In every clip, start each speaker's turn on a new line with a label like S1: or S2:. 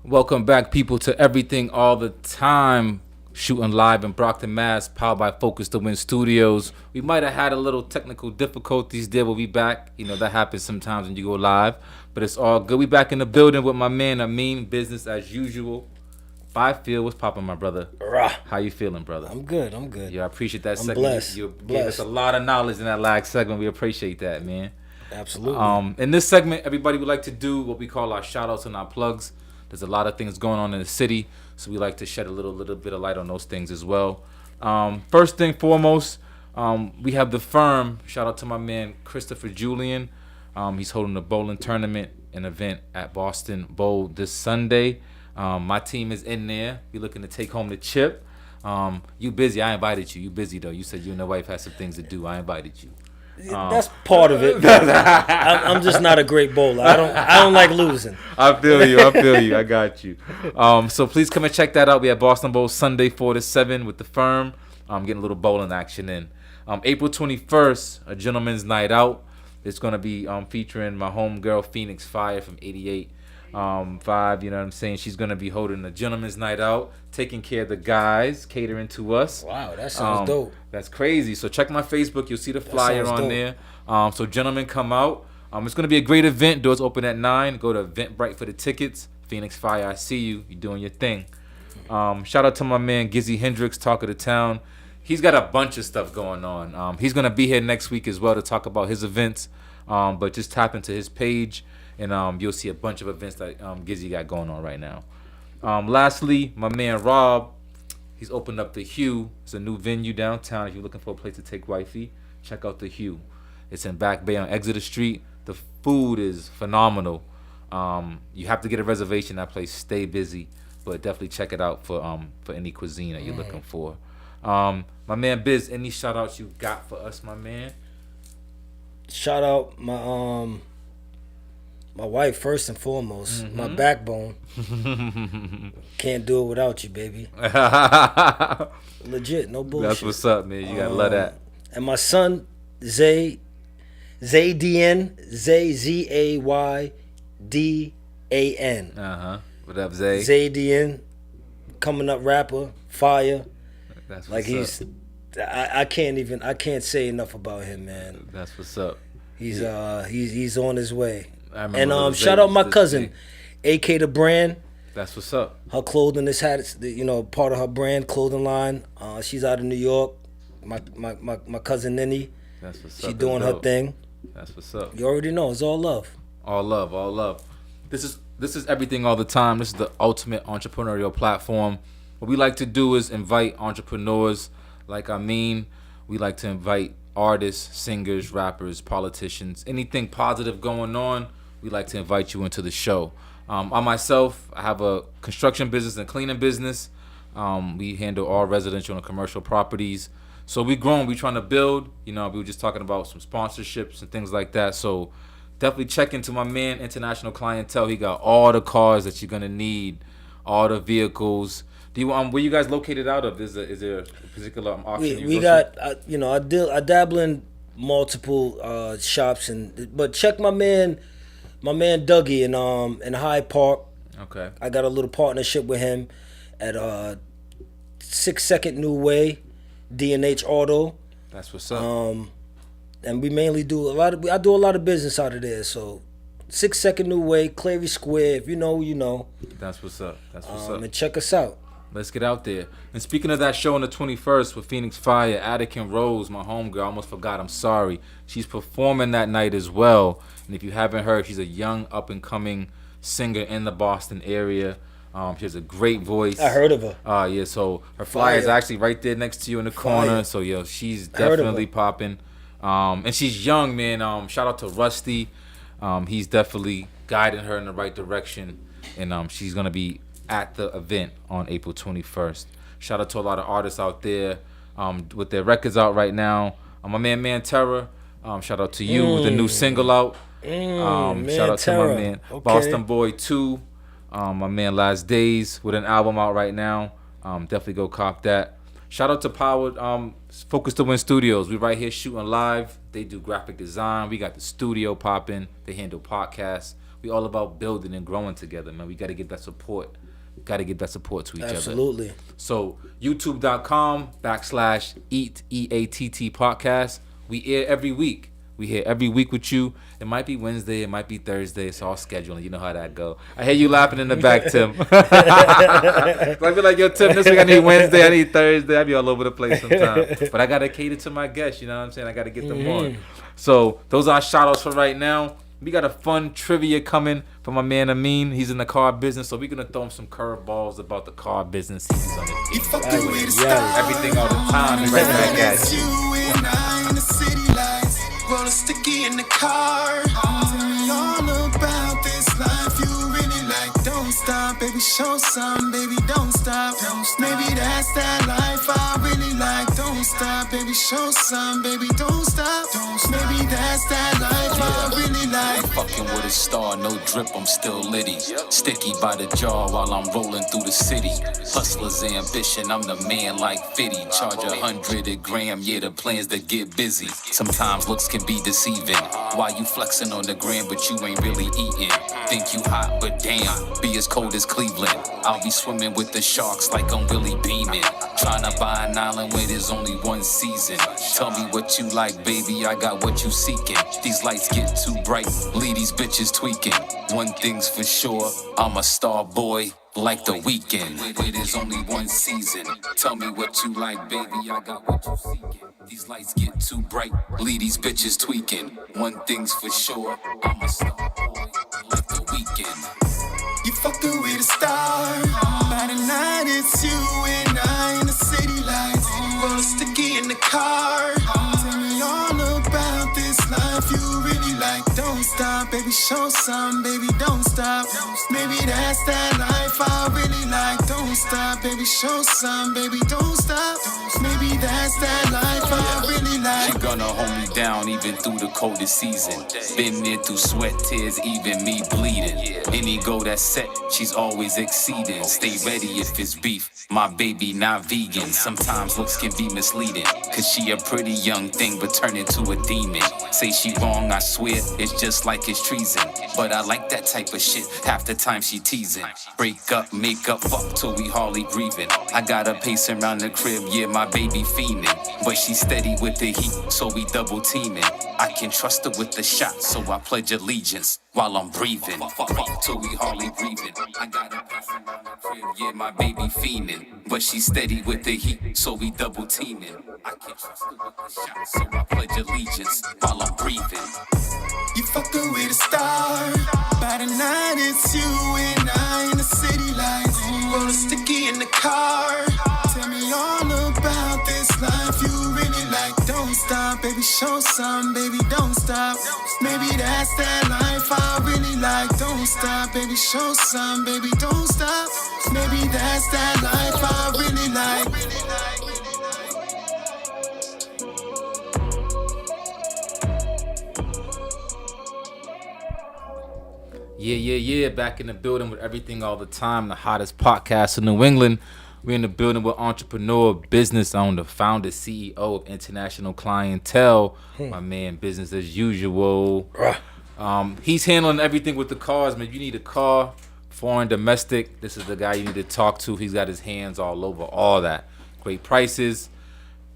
S1: Welcome back, people, to Everything All the Time. Shooting live in Brockton, Mass. Powered by Focus to Win Studios. We might have had a little technical difficulties there. We'll be back. You know, that happens sometimes when you go live. But it's all good. We back in the building with my man, AMIN. Business as usual. FYFIELD, what's popping, my brother?
S2: Rah.
S1: How you feeling, brother?
S2: I'm good.
S1: Yeah, I appreciate that
S2: I'm
S1: segment.
S2: blessed.
S1: You gave us a lot of knowledge in that last segment. We appreciate that, man.
S2: Absolutely.
S1: In this segment, everybody would like to do what we call our shout-outs and our plugs. There's a lot of things going on in the city, so we like to shed a little bit of light on those things as well. First thing foremost, we have the firm. Shout out to my man Christopher Julian. He's holding a bowling tournament, an event at Boston Bowl this Sunday. My team is in there. We're looking to take home the chip. You busy? I invited you. You busy though? You said you and the wife had some things to do. I invited you.
S2: That's part of it. I'm just not a great bowler. I don't like losing.
S1: I feel you. I got you. So please come and check that out. We have Boston Bowl Sunday 4 to 7 with the firm. Getting a little bowling action in. April 21st, a gentleman's night out. It's gonna be featuring my homegirl Phoenix Fire from 88. 5, you know what I'm saying? She's gonna be holding a gentleman's night out, taking care of the guys, catering to us.
S2: Wow, that sounds dope.
S1: That's crazy. So check my Facebook, you'll see the flyer on there. So gentlemen, come out. It's gonna be a great event. Doors open at 9. Go to Eventbrite for the tickets. Phoenix Fire, I see you. You're doing your thing. Shout out to my man Gizzy Hendricks, Talk of the Town. He's got a bunch of stuff going on. He's gonna be here next week as well to talk about his events. But just tap into his page. And you'll see a bunch of events that Gizzy got going on right now. Lastly, my man Rob, he's opened up the Hue. It's a new venue downtown. If you're looking for a place to take wifey, check out the Hue. It's in Back Bay on Exeter Street. The food is phenomenal. You have to get a reservation. That place stay busy, but definitely check it out for any cuisine that you're looking for. My man Biz, any shout outs you got for us, my man?
S2: Shout out my wife first and foremost, my backbone. Can't do it without you, baby. Legit, no bullshit.
S1: That's what's up, man. You gotta love that.
S2: And my son, Zaydn, Zaydan.
S1: What up, Zay?
S2: Zaydn, coming up rapper, fire.
S1: That's
S2: Like
S1: what's
S2: he's,
S1: up.
S2: I can't say enough about him, man.
S1: That's what's up.
S2: He's on his way.
S1: And
S2: shout out my cousin, AK the brand.
S1: That's what's up.
S2: Her clothing is part of her brand clothing line. She's out of New York. My cousin Nini.
S1: That's what's up.
S2: She doing her thing.
S1: That's what's up.
S2: You already know it's all love.
S1: All love. This is Everything All the Time. This is the ultimate entrepreneurial platform. What we like to do is invite entrepreneurs like AMIN. We like to invite artists, singers, rappers, politicians, anything positive going on. We like to invite you into the show. I myself, I have a construction business and cleaning business. We handle all residential and commercial properties. So we grown, we trying to build. You know, we were just talking about some sponsorships and things like that. So definitely check into my man, International Clientele. He got all the cars that you're gonna need, all the vehicles. Do you where you guys located out of? Is there a particular auction?
S2: We got I dabble in multiple shops but check my man Dougie in Hyde Park.
S1: Okay.
S2: I got a little partnership with him at 6 Second New Way, D&H Auto.
S1: That's what's up.
S2: And we mainly do I do a lot of business out of there. So 6 Second New Way, Clary Square. If you know, you know.
S1: That's what's up. That's what's up.
S2: And check us out.
S1: Let's get out there. And speaking of that show on the 21st with Phoenix Fire, Attican Rose, my homegirl, I almost forgot, I'm sorry. She's performing that night as well. And if you haven't heard, she's a young, up-and-coming singer in the Boston area. She has a great voice.
S2: I heard of her.
S1: Yeah, so her flyer is actually right there next to you in the corner.
S2: Fire.
S1: So, yo, she's definitely popping. And she's young, man. Shout out to Rusty. He's definitely guiding her in the right direction. And she's going to be at the event on April 21st. Shout out to a lot of artists out there with their records out right now. My man Terror, shout out to you with the new single out. Shout out to my man Boston Boy 2. My man Last Days with an album out right now. Definitely go cop that. Shout out to Focus to Win Studios. We right here shooting live. They do graphic design. We got the studio popping. They handle podcasts. We all about building and growing together, man. We got to give that support. Got to give that support to each other.
S2: Absolutely.
S1: So youtube.com/eat EATT podcast. We air every week. We here every week with you. It might be Wednesday, it might be Thursday. It's all scheduling. You know how that go. I hear you laughing in the back, Tim. I be like, yo, Tim, this week I need Wednesday, I need Thursday. I be all over the place sometimes. But I gotta cater to my guests. You know what I'm saying? I gotta get them on. So those are our shout outs for right now. We got a fun trivia coming from my man AMIN. He's in the car business, so we're gonna throw him some curveballs about the car business. He's on it. Everything all the time. He's right back at you.
S3: Roll sticky in the car. Tell me all about this life you really like. Don't stop, baby, show some, baby, don't stop. Maybe that's that life I really like. Don't stop, baby, show some, baby, don't stop. Maybe that's that life I really like.
S4: I'm fucking with a star, no drip, I'm still litty. Sticky by the jar while I'm rolling through the city. Hustler's ambition, I'm the man like 50. Charge 100 a gram, yeah, the plans that get busy. Sometimes looks can be deceiving. Why you flexing on the gram, but you ain't really eating? Think you hot, but damn, be as cold as Cleveland. I'll be swimming with the sharks like I'm Willie Beeman. Tryna buy an island where there's only one season. Tell me what you like, baby, I got what you seeking. These lights get too bright, leave these bitches tweaking. One thing's for sure, I'm a star boy. Like the weekend, where there's only one season. Tell me what you like, baby, I got what you seeking. These lights get too bright, leave these bitches tweaking. One thing's for sure, I'm a star boy, like the weekend.
S3: You fucking with a star. By the night, it's you and I in the city lights. Roll sticky in the car. Tell me all about this life you really like. Don't stop, baby, show some, baby, don't stop. Maybe that's that life I really like. Don't stop, baby, show some, baby, don't stop. Maybe that's that life I really like.
S4: She gonna hold me down even through the coldest season. Been there through sweat, tears, even me bleeding. Any goal that's set, she's always exceeding. Stay ready if it's beef, my baby not vegan. Sometimes looks can be misleading, cause she a pretty young thing but turn into a demon. Say she wrong, I swear, it's just like it's treason. But I like that type of shit, half the time she teasing. Break up, make up, fuck till we hardly breathing. I got her pacing around the crib, yeah, my baby fiending. But she steady with the heat, so we double teaming. I can trust her with the shot, so I pledge allegiance while I'm breathing. Fuck till we hardly breathing. I got her pacing around the crib, yeah, my baby fiending. But she steady with the heat, so we double teaming. I can trust her with the shot, so I pledge allegiance while I'm breathing.
S3: You fucking with a star. By the night, it's you and I in the city lights. Roll sticky in the car. Tell me all about this life you really like. Don't stop, baby, show some, baby, don't stop. Maybe that's that life I really like. Don't stop, baby, show some, baby, don't stop. Maybe that's that life I really like.
S1: Yeah. Back in the building with everything all the time. The hottest podcast in New England. We're in the building with entrepreneur, business owner, founder, CEO of International Clientele. My man, business as usual. He's handling everything with the cars, man. You need a car, foreign, domestic. This is the guy you need to talk to. He's got his hands all over all that. Great prices,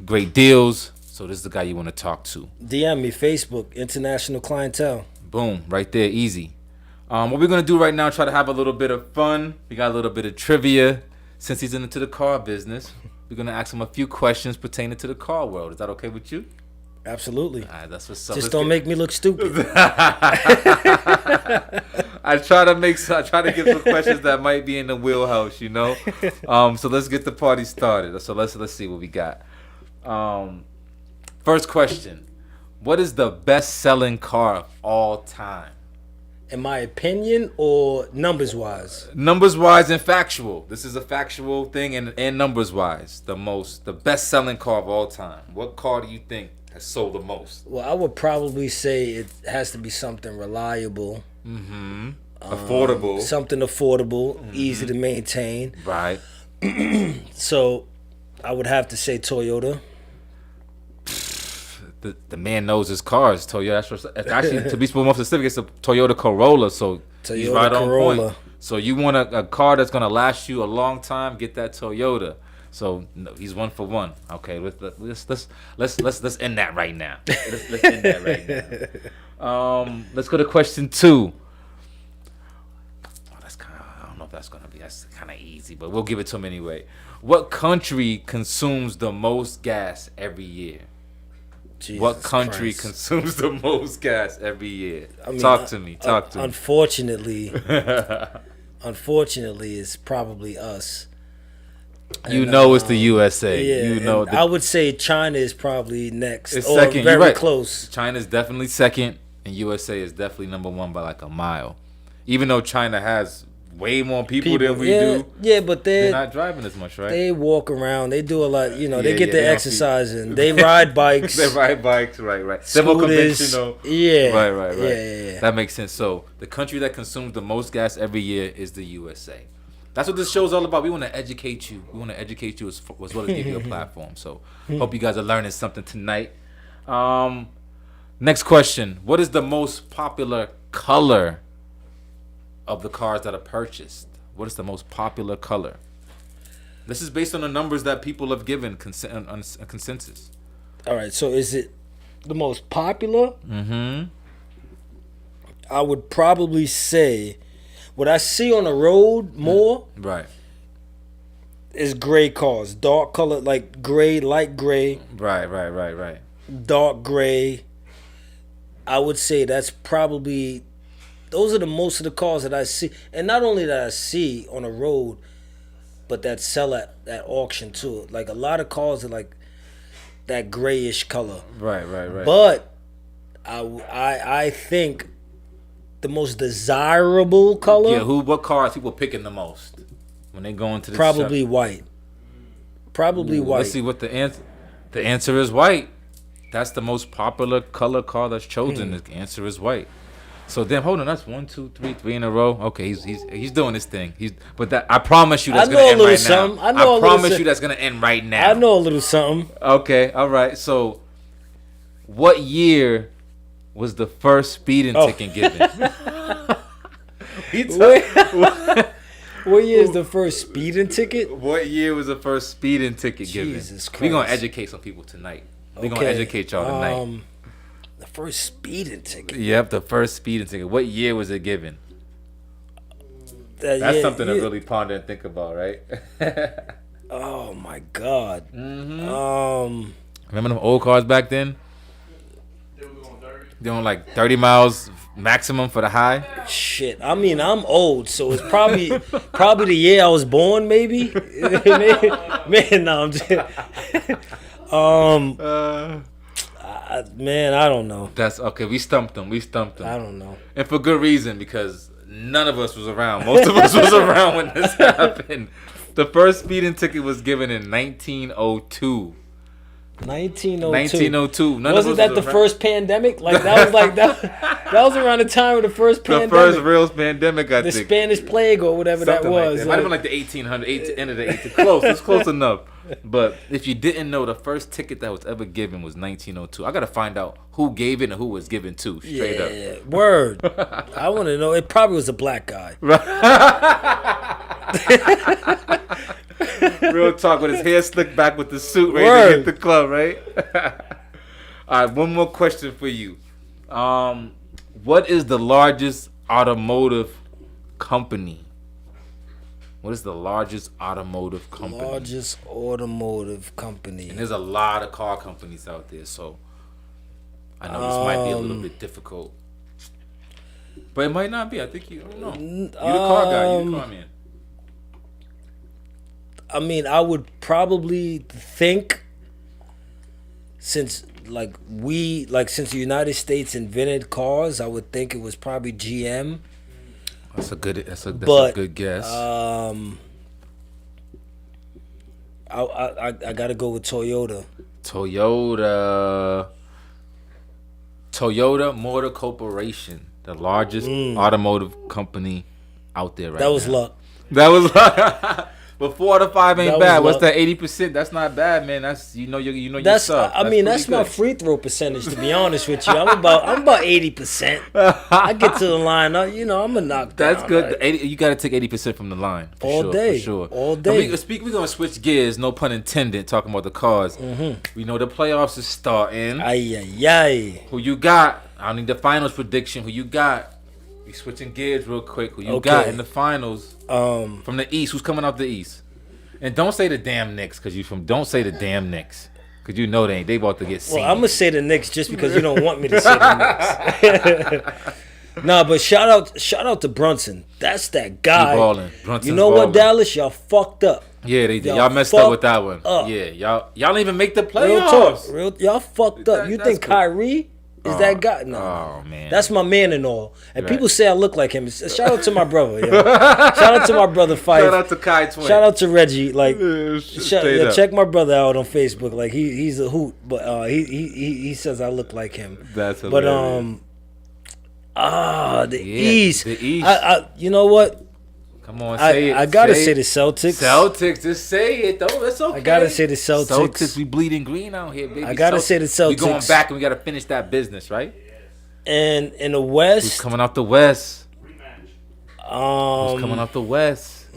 S1: great deals. So this is the guy you want to talk to.
S2: DM me, Facebook, International Clientele.
S1: Boom, right there, easy. What we're going to do right now, try to have a little bit of fun. We got a little bit of trivia. Since he's into the car business, we're going to ask him a few questions pertaining to the car world. Is that okay with you?
S2: Absolutely.
S1: All right, that's what's up.
S2: Just don't make me look stupid.
S1: I try to give some questions that might be in the wheelhouse, you know. So let's get the party started. So let's see what we got. First question: what is the best-selling car of all time?
S2: In my opinion, or numbers-wise?
S1: Numbers-wise and factual. This is a factual thing, and numbers-wise, the best-selling car of all time. What car do you think has sold the most?
S2: Well, I would probably say it has to be something reliable.
S1: Affordable.
S2: Something affordable, easy to maintain.
S1: Right.
S2: So, I would have to say Toyota.
S1: the man knows his cars. Toyota. Actually, to be more specific, it's a Toyota Corolla. So he's
S2: Toyota
S1: right
S2: Corolla.
S1: on point. So you want a car that's gonna last you a long time? Get that Toyota. So no, he's 1 for 1. Okay, let's end that right now. Let's end that right now. Let's go to question 2. I don't know if that's kind of easy, but we'll give it to him anyway. What country consumes the most gas every year? What country consumes the most gas every year? Talk to me.
S2: Unfortunately, it's probably us.
S1: It's the USA.
S2: Yeah, I would say China is probably next.
S1: It's
S2: or
S1: second.
S2: Very
S1: You're right.
S2: close.
S1: China's definitely second, and USA is definitely number 1 by like a mile. Even though China has way more people than we do.
S2: Yeah, but
S1: they're not driving as much, right?
S2: They walk around. They do a lot. They get their exercise in. They ride bikes.
S1: Right. They're more conventional.
S2: Yeah.
S1: Right.
S2: Yeah.
S1: That makes sense. So the country that consumes the most gas every year is the USA. That's what this show's all about. We want to educate you. We want to educate you as well as give you a platform. So hope you guys are learning something tonight. Next question. What is the most popular color of the cars that are purchased? What is the most popular color? This is based on the numbers that people have given on a consensus.
S2: All right. So is it the most popular?
S1: Mm-hmm.
S2: I would probably say what I see on the road more
S1: Right.
S2: is gray cars, dark color, like gray, light gray.
S1: Right.
S2: Dark gray. I would say that's probably, those are the most of the cars that I see. And not only that I see on the road, but that sell at auction too. Like a lot of cars are like that grayish color.
S1: Right.
S2: But I think the most desirable color.
S1: Yeah, what cars people picking the most when they go into the
S2: probably
S1: shop?
S2: White. Probably white.
S1: Let's see what the answer. The answer is white. That's the most popular color car that's chosen. The answer is white. So then, hold on. That's 1, 2, 3 in a row. Okay, he's doing his thing. I promise you that's gonna end right now. I promise you that's gonna end right now.
S2: I know a little something.
S1: Okay, all right. So, what year was the first speeding ticket given?
S2: What year is the first speeding ticket?
S1: What year was the first speeding ticket given?
S2: Jesus Christ.
S1: We're going to educate some people tonight. We're going to educate y'all tonight.
S2: The first speeding ticket.
S1: Yep, the first speeding ticket. What year was it given? That's something to really ponder and think about, right?
S2: Oh, my God.
S1: Mm-hmm. Remember them old cars back then? They were like 30 miles maximum for the high.
S2: Shit, I mean, I'm old, so it's probably the year I was born, maybe. Man, no, I'm just. Man, I don't know.
S1: That's okay. We stumped them.
S2: I don't know.
S1: And for good reason, because none of us was around. Most of us was around when this happened. The first speeding ticket was given in 1902. 1902.
S2: Wasn't that the first pandemic? Like that was around the time of the first pandemic.
S1: The first real pandemic, I think.
S2: The Spanish plague or whatever that was.
S1: It might have been like the 1800s, end of the 1800s. Close. It's close enough. But if you didn't know, the first ticket that was ever given was 1902. I got to find out who gave it and who was given to. Straight up.
S2: Yeah. Word. I want to know. It probably was a black guy.
S1: Real talk, with his hair slicked back with the suit ready to hit the club, right? All right, one more question for you. What is the largest automotive company? What is the largest automotive company?
S2: Largest automotive company.
S1: And there's a lot of car companies out there, so I know this might be a little bit difficult. But it might not be. I think you don't know. You're the car guy. You're the car man.
S2: I mean, I would probably think since the United States invented cars, I would think it was probably GM.
S1: That's a good guess.
S2: I gotta go with Toyota.
S1: Toyota Motor Corporation, the largest automotive company out there right now.
S2: That was luck.
S1: That was luck. But 4 out of 5 ain't
S2: That
S1: bad.
S2: was
S1: What's that 80%? That's not bad, man. That's you know your
S2: That's
S1: stuff.
S2: I mean
S1: pretty
S2: that's my
S1: good.
S2: free throw percentage, to be honest with you. I'm about 80%. I get to the line, I'm a knock down.
S1: That's good.
S2: Like,
S1: 80, you got to take 80% from the line.
S2: All day.
S1: For sure.
S2: All day.
S1: We're going to switch gears, no pun intended, talking about the cars. We know the playoffs is starting.
S2: Ay.
S1: Who you got? I don't need the finals prediction. Who you got? We switching gears real quick. Who you got in the finals? From the East. Who's coming out the East? And don't say the damn Knicks, because don't say the damn Knicks. Because you know they about to get seen.
S2: Well, I'm going to say the Knicks just because you don't want me to say the Knicks. Nah, but shout out to Brunson. That's that guy.
S1: Brunson's
S2: you know
S1: ballin'.
S2: what, Dallas? Y'all fucked up.
S1: Yeah, they did. Y'all messed up with that one. Yeah, y'all didn't even make the playoffs.
S2: Real talk. Y'all fucked up. You think Kyrie is that guy? No.
S1: Oh, man.
S2: That's my man and all. And
S1: Right.
S2: people say I look like him. Shout out to my brother, yo. Shout out to my brother Fife.
S1: Shout out to Kai Twin.
S2: Shout out to Reggie. Like,
S1: Straight up.
S2: check my brother out on Facebook. Like, he's a hoot, but he says I look like him.
S1: That's hilarious.
S2: But the East.
S1: The East.
S2: I you know what?
S1: Come on, say it.
S2: I gotta say the Celtics.
S1: Celtics, just say it though. That's okay.
S2: I gotta say the Celtics.
S1: Celtics, we bleeding green out here, baby.
S2: I gotta say the Celtics.
S1: We going back and we gotta finish that business, right?
S2: And in the West,
S1: Who's coming out the West? Who's coming
S2: um,
S1: out the West?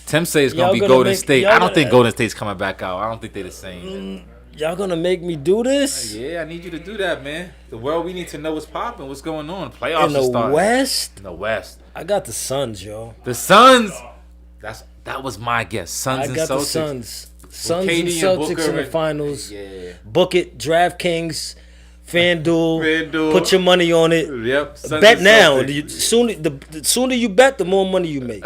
S1: Tim says it's
S2: Y'all
S1: gonna be
S2: gonna
S1: Golden
S2: make-
S1: State.
S2: y'all
S1: I don't
S2: gonna-
S1: think Golden State's coming back out. I don't think they're the same.
S2: y'all gonna make me do this
S1: Yeah, I need you to do that, man. The world we need to know what's popping, what's going on. Playoffs
S2: in
S1: are
S2: the
S1: starting.
S2: West.
S1: In the West.
S2: I got the Suns, yo.
S1: The Suns. That was my guess. Suns
S2: I
S1: and
S2: got the
S1: Celtics.
S2: Suns. Suns
S1: KD
S2: and
S1: and
S2: Celtics
S1: Booker
S2: in the
S1: and-
S2: finals.
S1: Yeah.
S2: Book it, DraftKings, FanDuel.
S1: FanDuel.
S2: Put your money on it.
S1: Yep. Suns
S2: Bet
S1: and
S2: now.
S1: Celtics.
S2: The sooner you bet, the more money you make.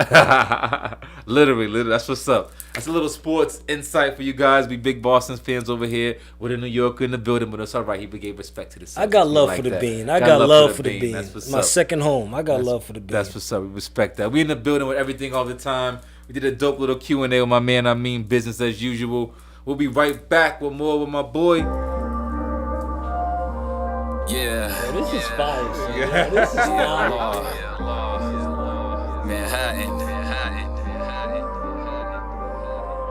S1: literally, that's what's up. That's a little sports insight for you guys. We big Boston fans over here with a New Yorker in the building, but it's all right. He gave respect to the Celtics.
S2: I got love
S1: We
S2: for
S1: like
S2: the
S1: that.
S2: bean. I got love for the bean.
S1: That's what's
S2: My
S1: up.
S2: second home. I got love for the bean.
S1: That's what's up. We respect that. We in the building with everything all the time. We did a dope little Q&A with my man. I mean, business as usual. We'll be right back with more with my boy.
S4: Yeah.
S2: This is fire. Yeah, this is fire.
S4: Manhattan.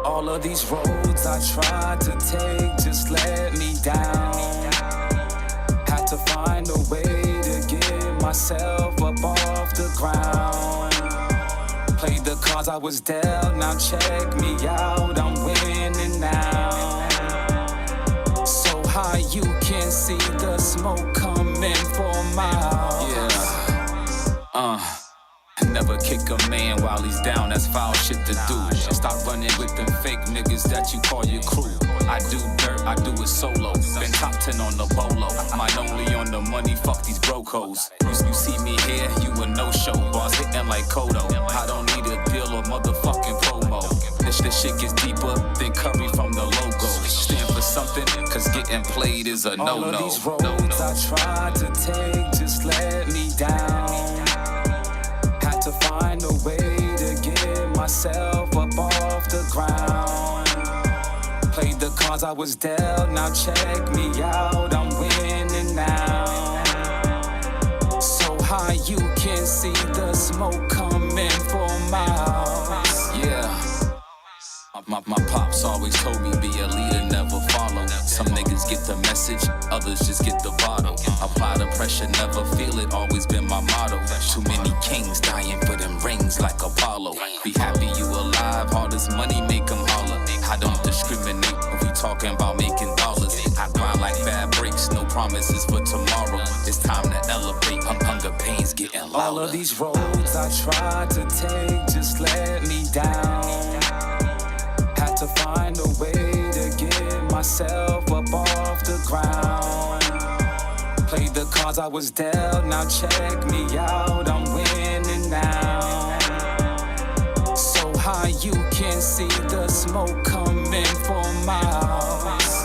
S4: All of these roads I tried to take just let me down. Had to find a way to get myself up off the ground. Played the cards I was dealt, now check me out, I'm winning now. So high you can see the smoke coming for miles. Yeah. Never kick a man while he's down, that's foul shit to do. Stop running with them fake niggas that you call your crew. I do dirt, I do it solo. Been top 10 on the bolo. Mine only on the money, fuck these brocos. You see me here, you a no-show. Boss hitting like Kodo. I don't need a deal or motherfucking promo. This shit gets deeper than Curry from the logo. Stand for something, cause getting played is a no-no. All of these roads I tried to take just let me down. Had to find a way to get myself up off the ground. Played the cards I was dealt, now check me out, I'm winning now. So high you can see the smoke coming for miles. Yeah. My pops always told me be a leader, never follow. Some niggas get the message, others just get the bottle. Apply the pressure, never feel it, always been my motto. Too many kings dying for them rings like Apollo. Be happy you alive, all this money make them holler. I don't discriminate when we talking about making dollars. I grind like bad breaks, no promises for tomorrow. It's time to elevate, hunger pains getting louder. All of these roads I tried to take just let me down. Had to find a way to get myself up off the ground. Played the cards I was dealt, now check me out, I'm winning now. So high you can see the smoke coming for miles.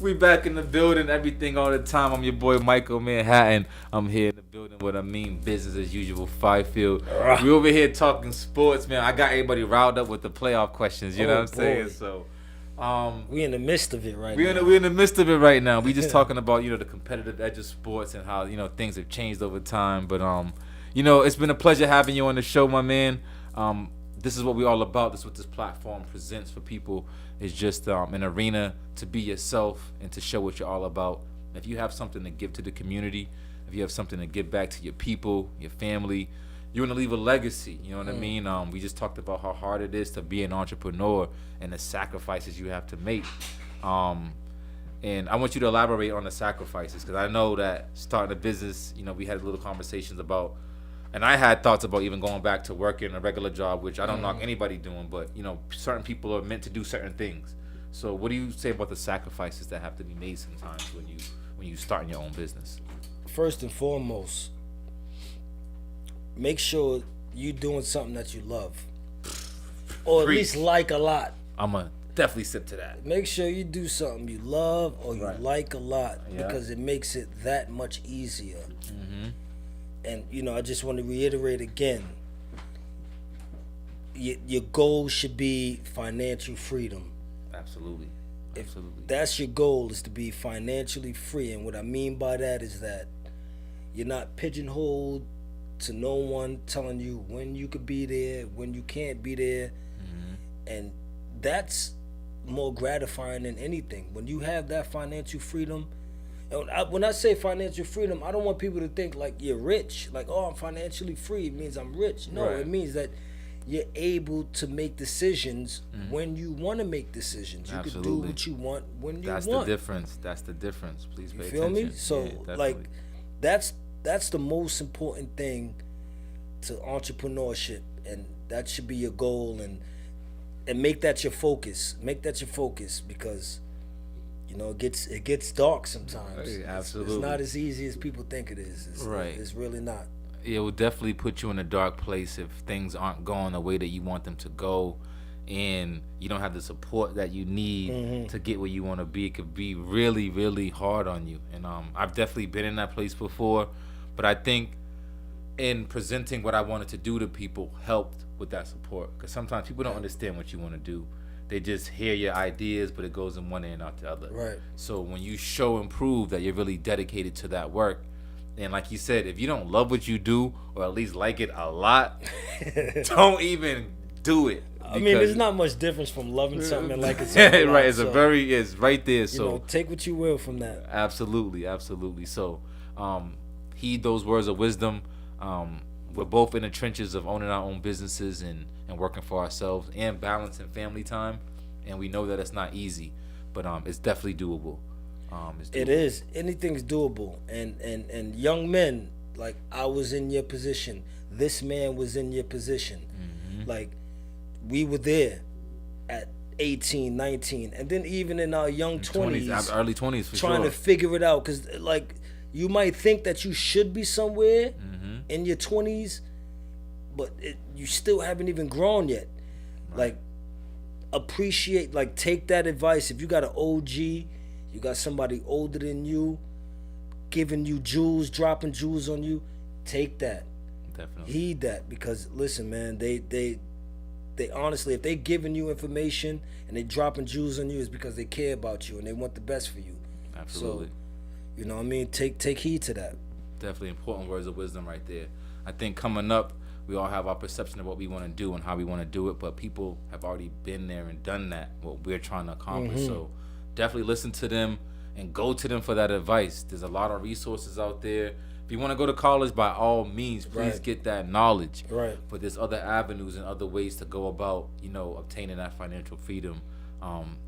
S1: We back in the building, everything all the time. I'm your boy Michael Manhattan. I'm here in the building with AMIN, business as usual, FYFIELD. We over here talking sports, man. I got everybody riled up with the playoff questions. You know what I'm saying? So,
S2: we in the midst of it right
S1: now. We're in the midst of it right now. We just talking about the competitive edge of sports and how things have changed over time. But it's been a pleasure having you on the show, my man. This is what we're all about. This is what this platform presents for people. It's just an arena to be yourself and to show what you're all about. If you have something to give to the community, if you have something to give back to your people, your family, you want to leave a legacy. You know what I mean? We just talked about how hard it is to be an entrepreneur and the sacrifices you have to make. And I want you to elaborate on the sacrifices, because I know that starting a business, we had little conversations about. And I had thoughts about even going back to working a regular job, which I don't knock anybody doing, but certain people are meant to do certain things. So what do you say about the sacrifices that have to be made sometimes when you starting your own business?
S2: First and foremost, make sure you doing something that you love, or at least like a lot.
S1: I'm gonna definitely sip to that.
S2: Make sure you do something you love or you like a lot, because it makes it that much easier. And I just want to reiterate again, your goal should be financial freedom.
S1: Absolutely.
S2: If that's your goal, is to be financially free. And what I mean by that is that you're not pigeonholed to no one telling you when you could be there, when you can't be there. And that's more gratifying than anything. When you have that financial freedom. And when I say financial freedom, I don't want people to think like you're rich. Like, oh, I'm financially free. It means I'm rich. No, it means that you're able to make decisions when you want to make decisions. You can do what you want when you want.
S1: That's the difference. That's the difference. Please pay attention.
S2: You feel me? So, that's the most important thing to entrepreneurship. And that should be your goal. And make that your focus. Make that your focus, because it gets dark sometimes.
S1: Absolutely.
S2: It's not as easy as people think it is. It's really not.
S1: It will definitely put you in a dark place if things aren't going the way that you want them to go, and you don't have the support that you need to get where you want to be. It could be really, really hard on you. And I've definitely been in that place before, but I think in presenting what I wanted to do to people helped with that support, because sometimes people don't understand what you want to do. They just hear your ideas, but it goes in one ear and out the other.
S2: Right.
S1: So when you show and prove that you're really dedicated to that work, and like you said, if you don't love what you do, or at least like it a lot, don't even do it.
S2: I mean, there's not much difference from loving something and liking something.
S1: Right. It's right there. So
S2: take what you will from that.
S1: Absolutely. So heed those words of wisdom. We're both in the trenches of owning our own businesses and working for ourselves and balancing family time, and we know that it's not easy, but it's definitely doable.
S2: It is. Anything's doable. And young men, like, I was in your position. This man was in your position. Like, we were there at 18, 19, and then even in our young 20s,
S1: early 20s for
S2: trying to figure it out, because like, you might think that you should be somewhere in your 20s, but you still haven't even grown yet. Like, appreciate, like, take that advice. If you got an OG, you got somebody older than you, giving you jewels, dropping jewels on you, take that.
S1: Definitely.
S2: Heed that, because listen, man, they honestly, if they giving you information and they dropping jewels on you, it's because they care about you and they want the best for you.
S1: Absolutely.
S2: So, you know what I mean? Take heed to that.
S1: Definitely important words of wisdom right there. I think coming up, we all have our perception of what we want to do and how we want to do it, but people have already been there and done that, what we're trying to accomplish. So definitely listen to them and go to them for that advice. There's a lot of resources out there. If you want to go to college, by all means, please get that knowledge.
S2: Right.
S1: But there's other avenues and other ways to go about, obtaining that financial freedom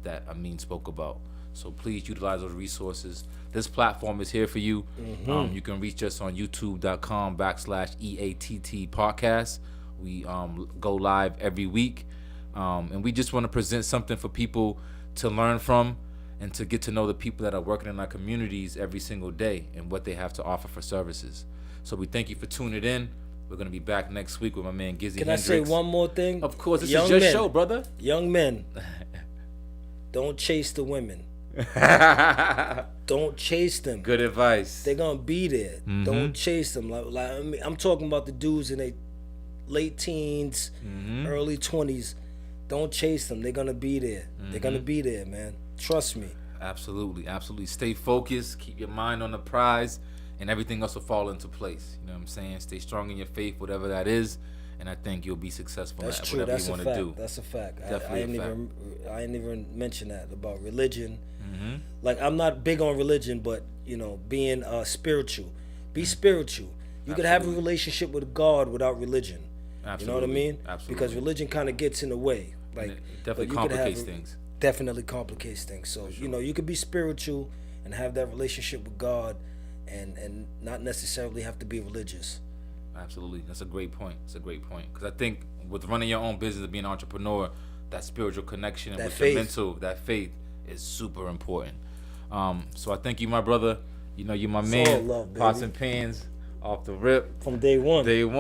S1: that AMIN spoke about. So please utilize those resources. This platform is here for you. You can reach us on youtube.com/EATT podcast. We go live every week. And we just want to present something for people to learn from and to get to know the people that are working in our communities every single day and what they have to offer for services. So we thank you for tuning in. We're going to be back next week with my man Gizzy
S2: Can
S1: Hendricks.
S2: I say one more thing?
S1: Of course, this is your show, brother.
S2: Young men, don't chase the women. Don't chase them.
S1: Good advice.
S2: They're gonna be there. Don't chase them. Like I mean, I'm talking about the dudes in their late teens, early 20s. Don't chase them. They're gonna be there. They're gonna be there, man. Trust me.
S1: Absolutely, absolutely. Stay focused. Keep your mind on the prize, and everything else will fall into place. You know what I'm saying? Stay strong in your faith, whatever that is, and I think you'll be successful
S2: That's
S1: at
S2: true.
S1: whatever
S2: That's
S1: you
S2: a
S1: want
S2: fact.
S1: to do.
S2: That's a fact.
S1: Definitely
S2: I ain't even mention that about religion. Like, I'm not big on religion, but you know, being spiritual. Be spiritual. You could have a relationship with God without religion.
S1: Absolutely.
S2: You know what I mean?
S1: Absolutely.
S2: Because religion kind of gets in the way. Like,
S1: It definitely
S2: but you could
S1: complicates
S2: have-
S1: things.
S2: Definitely complicates things. So you know, you could be spiritual and have that relationship with God, and not necessarily have to be religious.
S1: Absolutely. That's a great point. It's a great point. Because I think with running your own business and being an entrepreneur, that spiritual connection and
S2: That
S1: with
S2: faith.
S1: your mental, that faith is super important. So I thank you, my brother. You know, you're my
S2: all
S1: man.
S2: love, baby.
S1: Pots and pans off the rip.
S2: From day one.
S1: Day one.